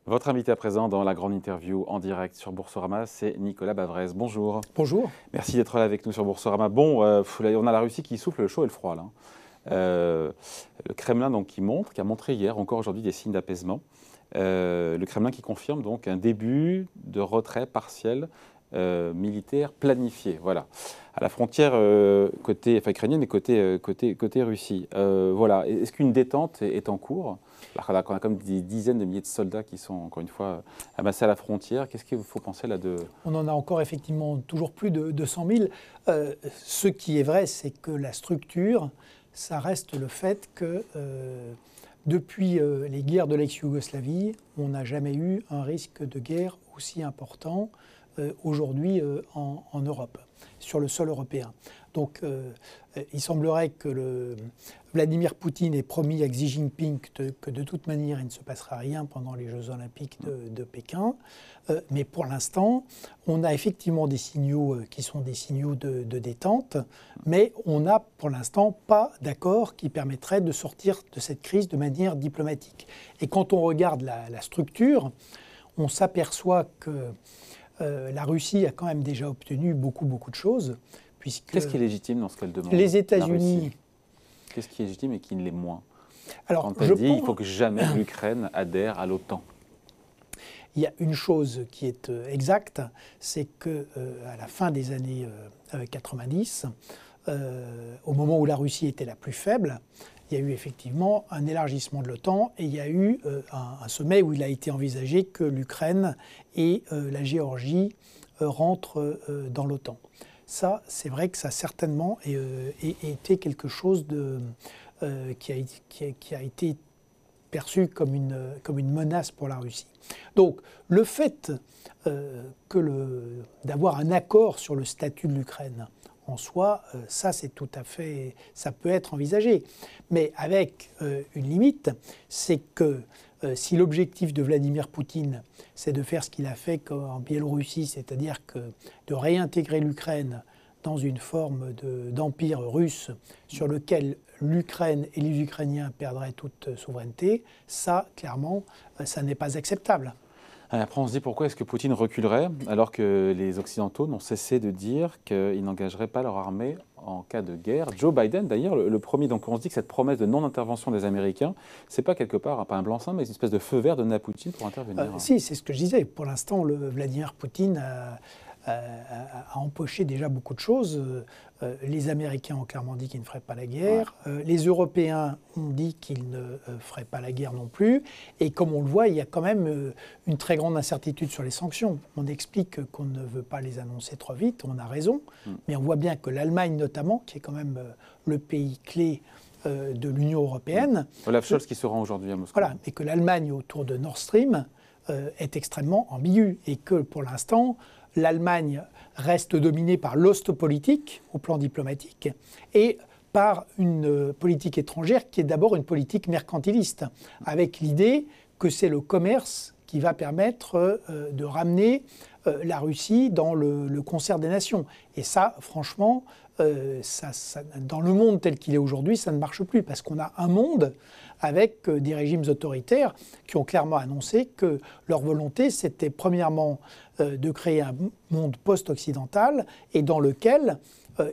Votre invité à présent dans la grande interview en direct sur Boursorama, c'est Nicolas Bavrez. Bonjour. Bonjour. Merci d'être là avec nous sur Boursorama. Bon, on a la Russie qui souffle le chaud et le froid, là. Le Kremlin donc, qui a montré hier, encore aujourd'hui, des signes d'apaisement. Le Kremlin qui confirme donc un début de retrait partiel militaire planifié. Voilà. À la frontière ukrainienne et côté Russie. Voilà. Est-ce qu'une détente est en cours? Alors qu'on a comme des dizaines de milliers de soldats qui sont, encore une fois, amassés à la frontière. Qu'est-ce qu'il faut penser là de... On en a encore effectivement toujours plus de 100 000. Ce qui est vrai, c'est que la structure, ça reste le fait que depuis les guerres de l'ex-Yougoslavie, on n'a jamais eu un risque de guerre aussi important aujourd'hui en Europe, sur le sol européen. Donc il semblerait que Vladimir Poutine ait promis à Xi Jinping que de toute manière il ne se passera rien pendant les Jeux Olympiques de Pékin. Mais pour l'instant, on a effectivement des signaux qui sont des signaux de détente, mais on n'a pour l'instant pas d'accord qui permettrait de sortir de cette crise de manière diplomatique. Et quand on regarde la structure, on s'aperçoit que la Russie a quand même déjà obtenu beaucoup de choses. Qu'est-ce qui est légitime dans ce qu'elle demande? Les États-Unis. Qu'est-ce qui est légitime et qui ne l'est moins? Alors, quand elle dit qu'il faut que jamais l'Ukraine adhère à l'OTAN. Il y a une chose qui est exacte, c'est qu'à la fin des années 90, au moment où la Russie était la plus faible, il y a eu effectivement un élargissement de l'OTAN et il y a eu un sommet où il a été envisagé que l'Ukraine et la Géorgie rentrent dans l'OTAN. Ça, c'est vrai que ça a certainement été quelque chose qui a été perçu comme une menace pour la Russie. Donc, le fait d'avoir un accord sur le statut de l'Ukraine, en soi, ça peut être envisagé. Mais avec une limite, c'est que si l'objectif de Vladimir Poutine, c'est de faire ce qu'il a fait en Biélorussie, c'est-à-dire de réintégrer l'Ukraine dans une forme d'empire russe sur lequel l'Ukraine et les Ukrainiens perdraient toute souveraineté, ça, clairement, ça n'est pas acceptable. Après, on se dit pourquoi est-ce que Poutine reculerait alors que les Occidentaux n'ont cessé de dire qu'ils n'engageraient pas leur armée en cas de guerre. Joe Biden, d'ailleurs, le premier, donc on se dit que cette promesse de non-intervention des Américains, c'est pas quelque part, pas un blanc-seing, mais une espèce de feu vert donné à Poutine pour intervenir. Si, c'est ce que je disais. Pour l'instant, Vladimir Poutine a empoché déjà beaucoup de choses. Les Américains ont clairement dit qu'ils ne feraient pas la guerre. Les Européens ont dit qu'ils ne feraient pas la guerre non plus. Et comme on le voit, il y a quand même une très grande incertitude sur les sanctions. On explique qu'on ne veut pas les annoncer trop vite, on a raison. Mais on voit bien que l'Allemagne notamment, qui est quand même le pays clé de l'Union européenne... Olaf Scholz qui se rend aujourd'hui à Moscou. Voilà, et que l'Allemagne autour de Nord Stream est extrêmement ambiguë. Et que pour l'instant... l'Allemagne reste dominée par l'ostopolitique au plan diplomatique et par une politique étrangère qui est d'abord une politique mercantiliste, avec l'idée que c'est le commerce qui va permettre de ramener la Russie dans le concert des nations. Et ça, franchement, dans le monde tel qu'il est aujourd'hui, ça ne marche plus, parce qu'on a un monde avec des régimes autoritaires qui ont clairement annoncé que leur volonté, c'était premièrement de créer un monde post-occidental et dans lequel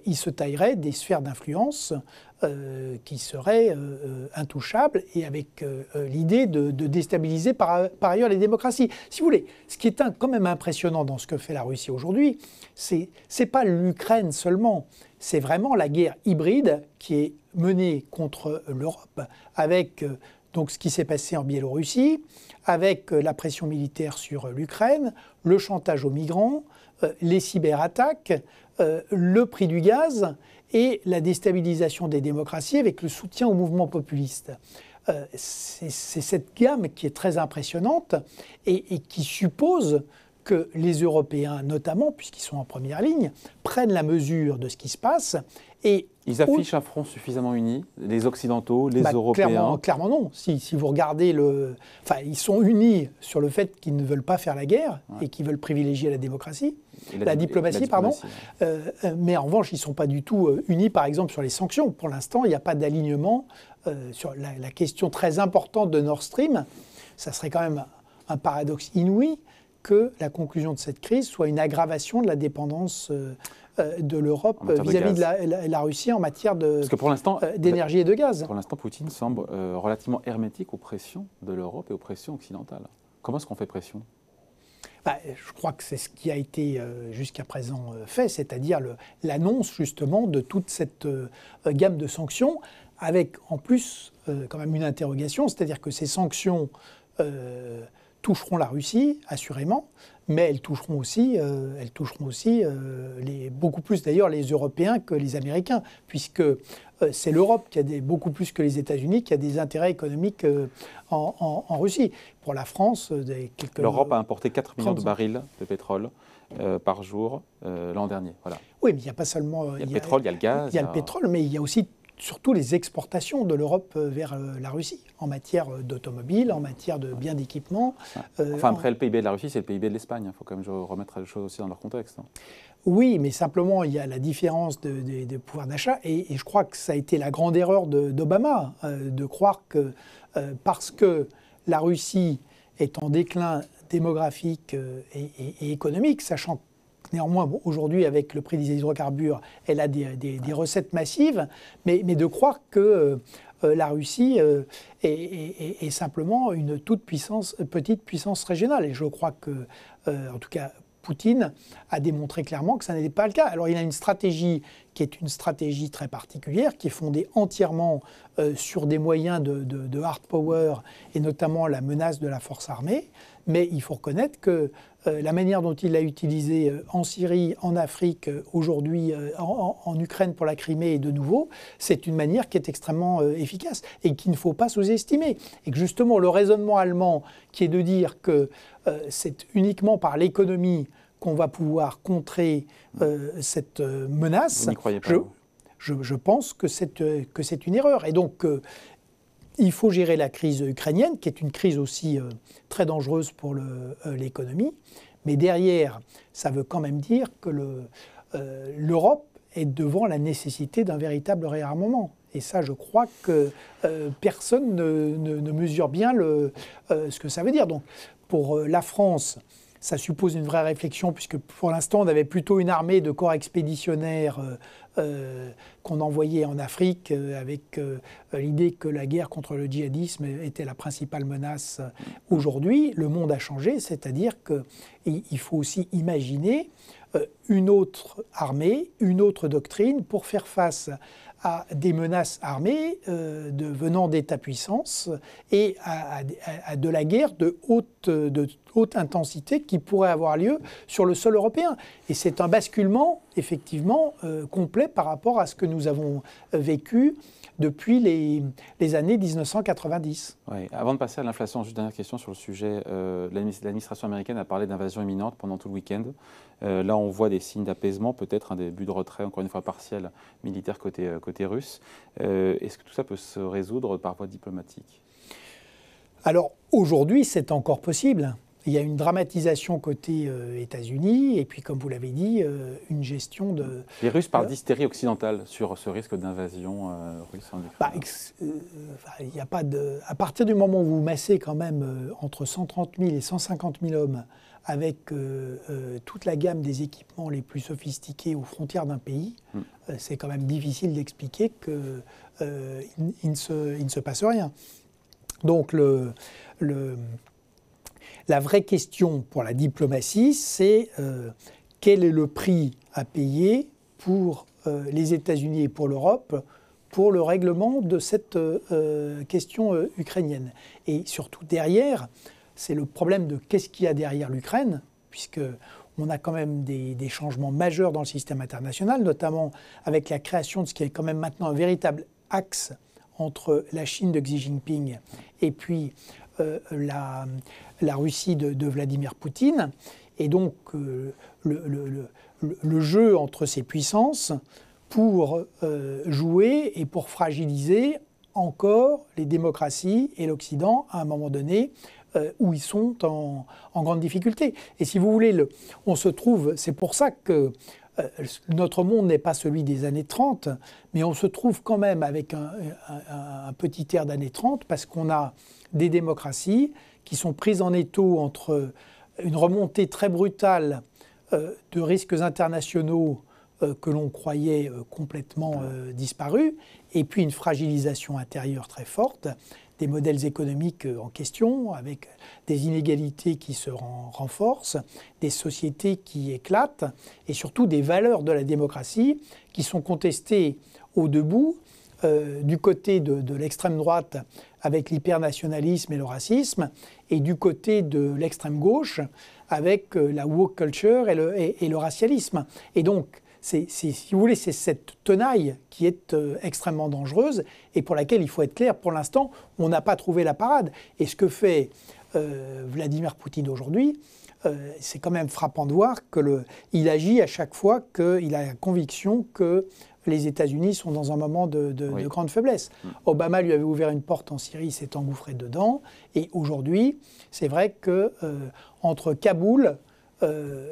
ils se tailleraient des sphères d'influence qui seraient intouchables et avec l'idée de déstabiliser par ailleurs les démocraties. Si vous voulez, ce qui est quand même impressionnant dans ce que fait la Russie aujourd'hui, c'est pas l'Ukraine seulement, c'est vraiment la guerre hybride qui est menée contre l'Europe avec donc ce qui s'est passé en Biélorussie, avec la pression militaire sur l'Ukraine, le chantage aux migrants, les cyberattaques, le prix du gaz et la déstabilisation des démocraties avec le soutien au mouvement populiste. C'est cette gamme qui est très impressionnante et qui suppose que les Européens, notamment, puisqu'ils sont en première ligne, prennent la mesure de ce qui se passe. Et ils affichent un front suffisamment uni, les Occidentaux, les Européens. Clairement non. Si vous regardez ils sont unis sur le fait qu'ils ne veulent pas faire la guerre et qu'ils veulent privilégier la démocratie, la diplomatie, pardon. Mais en revanche, ils ne sont pas du tout unis, par exemple, sur les sanctions. Pour l'instant, il n'y a pas d'alignement sur la question très importante de Nord Stream. Ça serait quand même un paradoxe inouï que la conclusion de cette crise soit une aggravation de la dépendance de l'Europe vis-à-vis de la Russie en matière d'énergie et de gaz. Pour l'instant, Poutine semble relativement hermétique aux pressions de l'Europe et aux pressions occidentales. Comment est-ce qu'on fait pression ? Je crois que c'est ce qui a été jusqu'à présent fait, c'est-à-dire l'annonce justement de toute cette gamme de sanctions, avec en plus quand même une interrogation, c'est-à-dire que ces sanctions toucheront la Russie, assurément, mais elles toucheront aussi beaucoup plus d'ailleurs les Européens que les Américains, puisque c'est l'Europe qui a beaucoup plus que les États-Unis, qui a des intérêts économiques en Russie. Pour la France, l'Europe a importé 4 millions de barils de pétrole par jour l'an dernier. Voilà. Oui, mais il n'y a pas seulement... Il y a le pétrole, il y a le gaz. Il y a le pétrole, mais il y a aussi surtout les exportations de l'Europe vers la Russie, en matière d'automobile, en matière de biens d'équipement. Après, le PIB de la Russie, c'est le PIB de l'Espagne. Il faut quand même remettre les choses aussi dans leur contexte. Oui, mais simplement, il y a la différence de pouvoir d'achat. Et je crois que ça a été la grande erreur d'Obama, de croire que parce que la Russie est en déclin démographique et économique, sachant que néanmoins, aujourd'hui, avec le prix des hydrocarbures, elle a des recettes massives, mais de croire que la Russie est simplement une petite puissance régionale. Et je crois que, en tout cas, Poutine a démontré clairement que ça n'était pas le cas. Alors il a une stratégie qui est une stratégie très particulière, qui est fondée entièrement sur des moyens de hard power, et notamment la menace de la force armée. Mais il faut reconnaître que la manière dont il l'a utilisé en Syrie, en Afrique, aujourd'hui en Ukraine pour la Crimée et de nouveau, c'est une manière qui est extrêmement efficace et qu'il ne faut pas sous-estimer. Et que justement le raisonnement allemand qui est de dire que c'est uniquement par l'économie qu'on va pouvoir contrer cette menace, je pense que c'est une erreur. Et donc il faut gérer la crise ukrainienne, qui est une crise aussi très dangereuse pour l'économie. Mais derrière, ça veut quand même dire que l'Europe est devant la nécessité d'un véritable réarmement. Et ça, je crois que personne ne mesure bien ce que ça veut dire. Donc, pour la France, ça suppose une vraie réflexion, puisque pour l'instant, on avait plutôt une armée de corps expéditionnaires qu'on envoyait en Afrique avec l'idée que la guerre contre le djihadisme était la principale menace. Aujourd'hui, le monde a changé, c'est-à-dire qu'il faut aussi imaginer une autre armée, une autre doctrine pour faire face à des menaces armées venant d'États-puissances et à de la guerre de haute intensité qui pourrait avoir lieu sur le sol européen. Et c'est un basculement, effectivement, complet par rapport à ce que nous avons vécu depuis les années 1990. Oui. Avant de passer à l'inflation, juste dernière question sur le sujet. L'administration américaine a parlé d'invasion imminente pendant tout le week-end. Là, on voit des signes d'apaisement, peut-être un début de retrait, encore une fois partiel, militaire côté russe. Est-ce que tout ça peut se résoudre par voie diplomatique ? Alors, aujourd'hui, c'est encore possible. Il y a une dramatisation côté États-Unis et puis, comme vous l'avez dit, une gestion de... Les Russes parlent d'hystérie occidentale sur ce risque d'invasion russe en Ukraine. Il y a pas de... À partir du moment où vous massez quand même entre 130 000 et 150 000 hommes avec toute la gamme des équipements les plus sophistiqués aux frontières d'un pays, c'est quand même difficile d'expliquer qu'il ne se passe rien. Donc la vraie question pour la diplomatie, c'est quel est le prix à payer pour les États-Unis et pour l'Europe pour le règlement de cette question ukrainienne. Et surtout derrière, c'est le problème de qu'est-ce qu'il y a derrière l'Ukraine, puisqu'on a quand même des changements majeurs dans le système international, notamment avec la création de ce qui est quand même maintenant un véritable axe entre la Chine de Xi Jinping et puis la Russie de Vladimir Poutine. Et donc le jeu entre ces puissances pour jouer et pour fragiliser encore les démocraties et l'Occident à un moment donné où ils sont en grande difficulté. Et si vous voulez, on se trouve, c'est pour ça que notre monde n'est pas celui des années 30, mais on se trouve quand même avec un petit air d'années 30 parce qu'on a des démocraties qui sont prises en étau entre une remontée très brutale de risques internationaux que l'on croyait complètement disparus, et puis une fragilisation intérieure très forte, des modèles économiques en question, avec des inégalités qui se renforcent, des sociétés qui éclatent, et surtout des valeurs de la démocratie qui sont contestées au debout, du côté de l'extrême droite avec l'hypernationalisme et le racisme, et du côté de l'extrême gauche avec la woke culture et le racialisme. Et donc, si vous voulez, c'est cette tenaille qui est extrêmement dangereuse et pour laquelle il faut être clair. Pour l'instant, on n'a pas trouvé la parade. Et ce que fait Vladimir Poutine aujourd'hui, c'est quand même frappant de voir qu'il agit à chaque fois qu'il a la conviction que les États-Unis sont dans un moment de grande faiblesse. Obama lui avait ouvert une porte en Syrie, il s'est engouffré dedans. Et aujourd'hui, c'est vrai qu'entre Kaboul,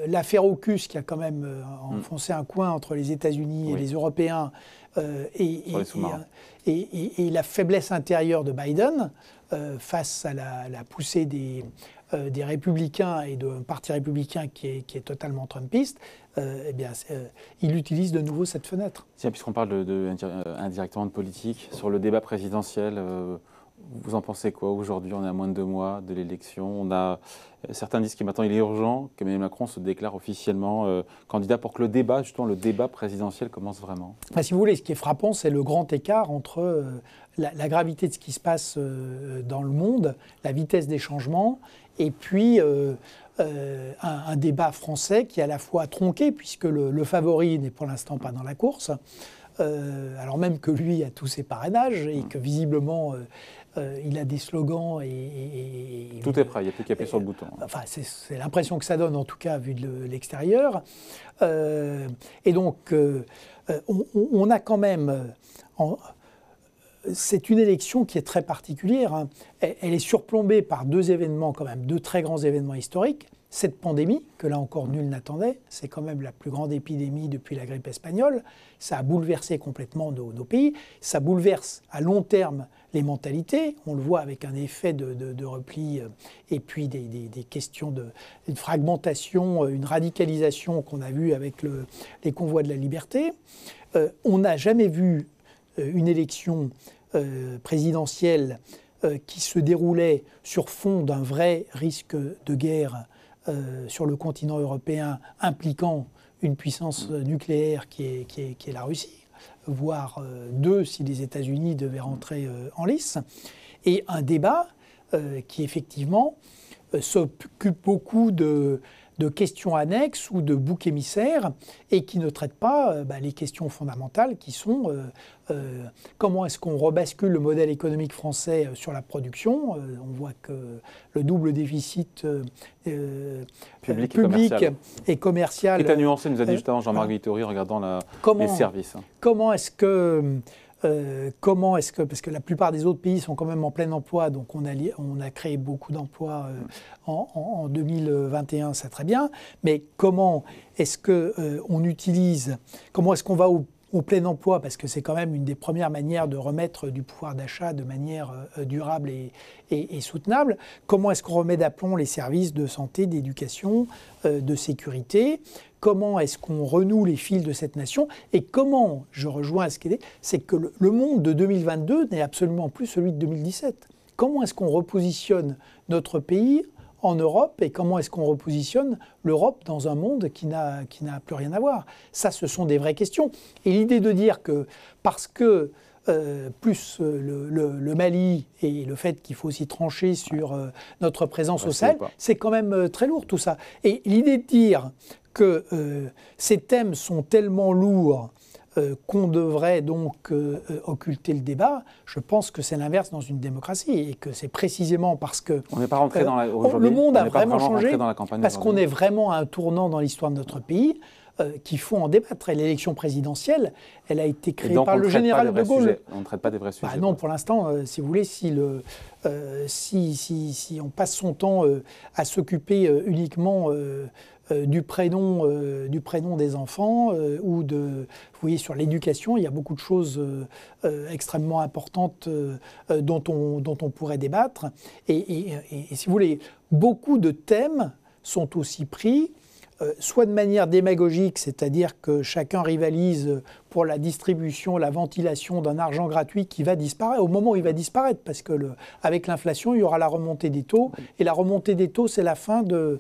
l'affaire AUKUS qui a quand même enfoncé un coin entre les États-Unis et les Européens, et la faiblesse intérieure de Biden face à la poussée des républicains et d'un parti républicain qui est totalement trumpiste, il utilise de nouveau cette fenêtre. Tiens, puisqu'on parle indirectement de politique, sur le débat présidentiel, vous en pensez quoi? Aujourd'hui, on est à moins de 2 mois de l'élection. Certains disent que maintenant il est urgent que Emmanuel Macron se déclare officiellement candidat pour que le débat présidentiel commence vraiment. Si vous voulez, ce qui est frappant, c'est le grand écart entre la gravité de ce qui se passe dans le monde, la vitesse des changements, et puis un débat français qui est à la fois tronqué, puisque le favori n'est pour l'instant pas dans la course, alors même que lui a tous ses parrainages et que visiblement il a des slogans et tout est prêt, il n'y a plus qu'à appuyer sur le bouton. Enfin, c'est l'impression que ça donne, en tout cas, vu de l'extérieur. Et donc, on a quand même... c'est une élection qui est très particulière. Hein. Elle est surplombée par 2 événements, quand même, 2 très grands événements historiques. Cette pandémie, que là encore nul n'attendait, c'est quand même la plus grande épidémie depuis la grippe espagnole. Ça a bouleversé complètement nos pays. Ça bouleverse à long terme les mentalités. On le voit avec un effet de repli et puis des questions de fragmentation, une radicalisation qu'on a vue avec les convois de la liberté. On n'a jamais vu une élection présidentielle qui se déroulait sur fond d'un vrai risque de guerre sur le continent européen impliquant une puissance nucléaire qui est la Russie, voire 2 si les États-Unis devaient rentrer en lice, et un débat qui effectivement s'occupe beaucoup de questions annexes ou de boucs émissaires et qui ne traite pas les questions fondamentales qui sont comment est-ce qu'on rebascule le modèle économique français sur la production. On voit que le double déficit public et commercial. Qui est à nuancer, nous a dit justement Jean-Marc Vittori en regardant les services. Comment est-ce que, parce que la plupart des autres pays sont quand même en plein emploi, donc on a créé beaucoup d'emplois en 2021, c'est très bien, mais comment est-ce qu'on va au plein emploi, parce que c'est quand même une des premières manières de remettre du pouvoir d'achat de manière durable et soutenable. Comment est-ce qu'on remet d'aplomb les services de santé, d'éducation, de sécurité? Comment est-ce qu'on renoue les fils de cette nation? Et comment, je rejoins ce qu'il est, c'est que le monde de 2022 n'est absolument plus celui de 2017. Comment est-ce qu'on repositionne notre pays en Europe et comment est-ce qu'on repositionne l'Europe dans un monde qui n'a plus rien à voir? Ça, ce sont des vraies questions. Et l'idée de dire que parce que plus le Mali et le fait qu'il faut aussi trancher sur notre présence au Sahel, c'est quand même très lourd tout ça. Et l'idée de dire que ces thèmes sont tellement lourds qu'on devrait donc occulter le débat, je pense que c'est l'inverse dans une démocratie et que c'est précisément parce que on n'est pas rentré dans le monde a vraiment changé, parce qu'on est vraiment à un tournant dans l'histoire de notre pays qu'il faut en débattre. Et l'élection présidentielle, elle a été créée par le général de Gaulle. On ne traite pas des vrais sujets. Non, pour l'instant, si vous voulez, si on passe son temps à s'occuper uniquement du prénom des enfants ou vous voyez, sur l'éducation, il y a beaucoup de choses extrêmement importantes dont on pourrait débattre. Et si vous voulez, beaucoup de thèmes sont aussi pris soit de manière démagogique, c'est-à-dire que chacun rivalise pour la distribution, la ventilation d'un argent gratuit qui va disparaître, au moment où il va disparaître, parce que avec l'inflation, il y aura la remontée des taux, et la remontée des taux, c'est la fin de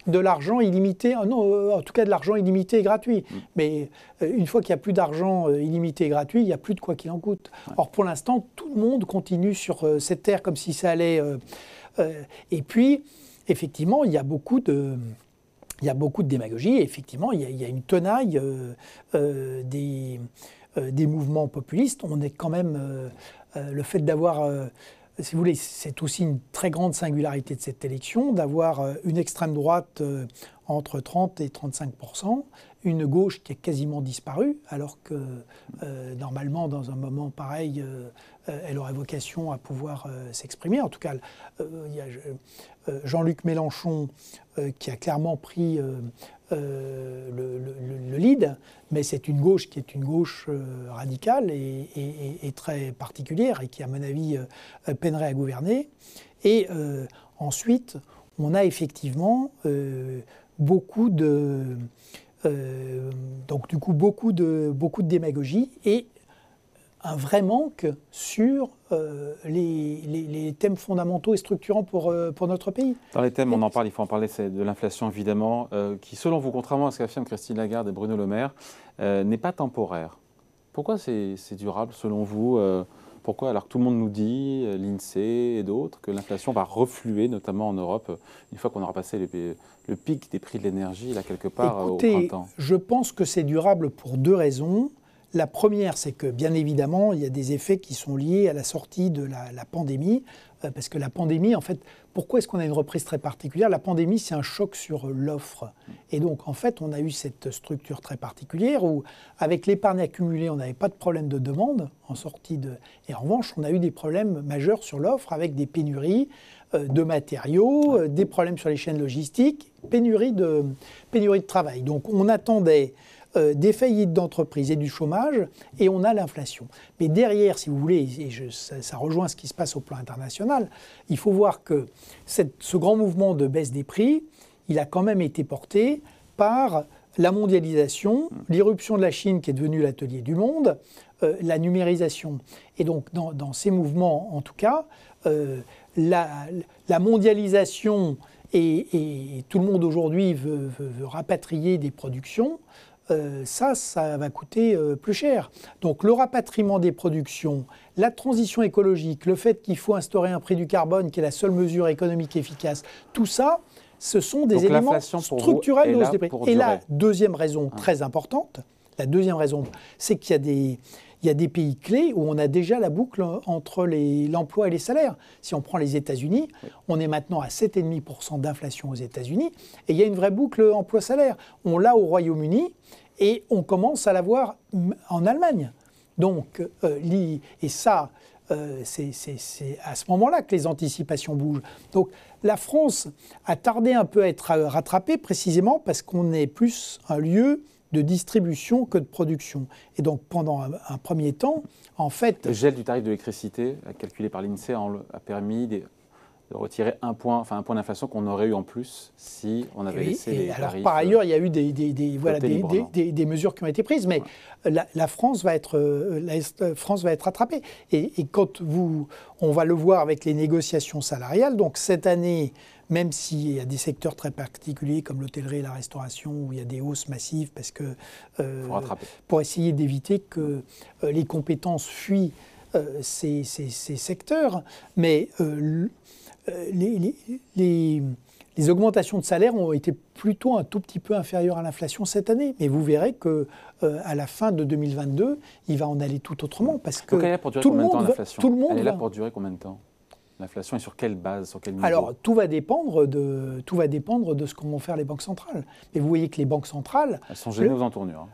l'argent illimité, non, en tout cas de l'argent illimité et gratuit. Mais une fois qu'il n'y a plus d'argent illimité et gratuit, il n'y a plus de quoi qu'il en coûte. Or, pour l'instant, tout le monde continue sur cette terre comme si ça allait... et puis, effectivement, il y a beaucoup de démagogie, et effectivement, il y a une tenaille des mouvements populistes. On est quand même... le fait d'avoir... si vous voulez, c'est aussi une très grande singularité de cette élection, d'avoir une extrême droite entre 30 et 35%, une gauche qui est quasiment disparue, alors que normalement, dans un moment pareil, elle aurait vocation à pouvoir s'exprimer. En tout cas, il y a Jean-Luc Mélenchon qui a clairement pris le lead, mais c'est une gauche qui est une gauche radicale et très particulière et qui, à mon avis, peinerait à gouverner. Et ensuite, on a effectivement beaucoup de démagogie et un vrai manque sur les thèmes fondamentaux et structurants pour notre pays. Dans les thèmes, on en parle, il faut en parler, c'est de l'inflation évidemment, qui selon vous, contrairement à ce qu'affirment Christine Lagarde et Bruno Le Maire, n'est pas temporaire. Pourquoi c'est durable selon vous Pourquoi, alors que tout le monde nous dit, l'INSEE et d'autres, que l'inflation va refluer, notamment en Europe, une fois qu'on aura passé le pic des prix de l'énergie, là, quelque part, au printemps? Je pense que c'est durable pour deux raisons. La première, c'est que, bien évidemment, il y a des effets qui sont liés à la sortie de la pandémie, parce que la pandémie, en fait, pourquoi est-ce qu'on a une reprise très particulière? La pandémie, c'est un choc sur l'offre. Et donc, en fait, on a eu cette structure très particulière où, avec l'épargne accumulée, on n'avait pas de problème de demande en sortie de... Et en revanche, on a eu des problèmes majeurs sur l'offre avec des pénuries de matériaux, des problèmes sur les chaînes logistiques, pénurie de travail. Donc, on attendait... des faillites d'entreprises et du chômage, et on a l'inflation. Mais derrière, si vous voulez, et ça rejoint ce qui se passe au plan international, il faut voir que ce grand mouvement de baisse des prix, il a quand même été porté par la mondialisation, l'irruption de la Chine qui est devenue l'atelier du monde, la numérisation. Et donc, dans ces mouvements, en tout cas, la mondialisation, et tout le monde aujourd'hui veut rapatrier des productions, ça va coûter plus cher. Donc le rapatriement des productions, la transition écologique, le fait qu'il faut instaurer un prix du carbone qui est la seule mesure économique efficace, tout ça, ce sont des éléments structurels de hausse des prix. Et la deuxième raison très importante, c'est qu'il y a des pays clés où on a déjà la boucle entre l'emploi et les salaires. Si on prend les États-Unis, on est maintenant à 7,5% d'inflation aux États-Unis et il y a une vraie boucle emploi-salaire. On l'a au Royaume-Uni et on commence à l'avoir en Allemagne. Donc, et ça, c'est à ce moment-là que les anticipations bougent. Donc, la France a tardé un peu à être rattrapée précisément parce qu'on est plus un lieu de distribution que de production. Et donc, pendant un premier temps, en fait... Le gel du tarif de l'électricité, calculé par l'INSEE, a permis de retirer un point d'inflation qu'on aurait eu en plus si on avait laissé les tarifs... Par ailleurs, il y a eu des mesures qui ont été prises, mais la France va être rattrapée. Et quand on va le voir avec les négociations salariales, donc cette année... Même s'il y a des secteurs très particuliers comme l'hôtellerie et la restauration où il y a des hausses massives parce que pour essayer d'éviter que les compétences fuient ces secteurs, mais les augmentations de salaire ont été plutôt un tout petit peu inférieures à l'inflation cette année. Mais vous verrez que à la fin de 2022, il va en aller tout autrement parce que elle est là pour durer combien de temps, l'inflation ? Elle est là pour durer combien de temps ? L'inflation est sur quelle base, sur quel niveau ? Alors, tout va dépendre de ce qu'ont vont faire les banques centrales. Mais vous voyez que les banques centrales... Elles sont gênées aux entournures.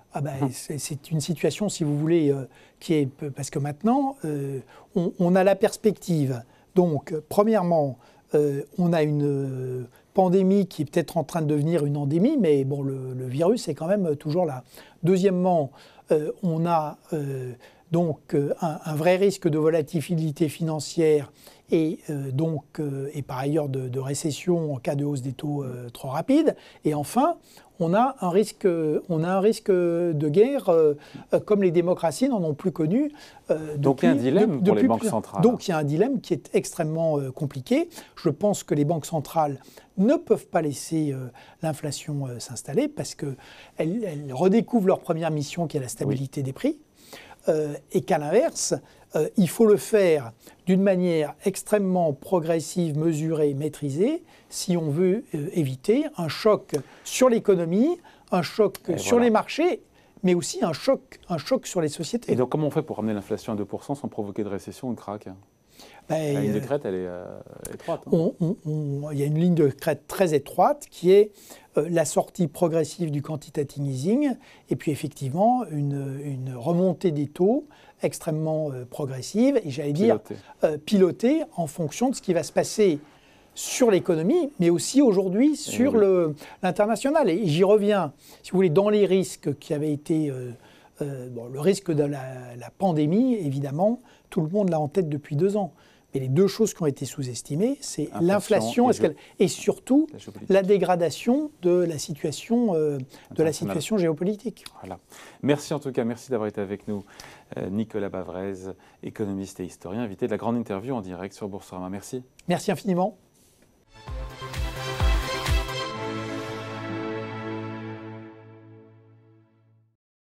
C'est une situation, si vous voulez, qui est... Parce que maintenant, on a la perspective. Donc, premièrement, on a une pandémie qui est peut-être en train de devenir une endémie, mais bon, le virus est quand même toujours là. Deuxièmement, on a donc un vrai risque de volatilité financière et par ailleurs de récession en cas de hausse des taux trop rapide. Et enfin, on a un risque de guerre comme les démocraties n'en ont plus connu. Donc il y a un dilemme pour les banques centrales. Donc il y a un dilemme qui est extrêmement compliqué. Je pense que les banques centrales ne peuvent pas laisser l'inflation s'installer parce qu'elles redécouvrent leur première mission qui est la stabilité des prix. Et qu'à l'inverse, il faut le faire d'une manière extrêmement progressive, mesurée, maîtrisée, si on veut éviter un choc sur l'économie, un choc sur les marchés, mais aussi un choc sur les sociétés. Et donc comment on fait pour ramener l'inflation à 2% sans provoquer de récession ou de krach ? La ligne de crête, elle est étroite. Il y a une ligne de crête très étroite qui est la sortie progressive du quantitative easing et puis effectivement une remontée des taux extrêmement progressive et j'allais dire pilotée en fonction de ce qui va se passer sur l'économie, mais aussi aujourd'hui sur l'international. Et j'y reviens, si vous voulez, dans les risques qui avaient été... le risque de la pandémie, évidemment, tout le monde l'a en tête depuis 2 ans. Mais les 2 choses qui ont été sous-estimées, c'est l'inflation et surtout la dégradation de la situation géopolitique. Voilà. Merci en tout cas, merci d'avoir été avec nous. Nicolas Bavrez, économiste et historien, invité de la grande interview en direct sur Boursorama. Merci. Merci infiniment.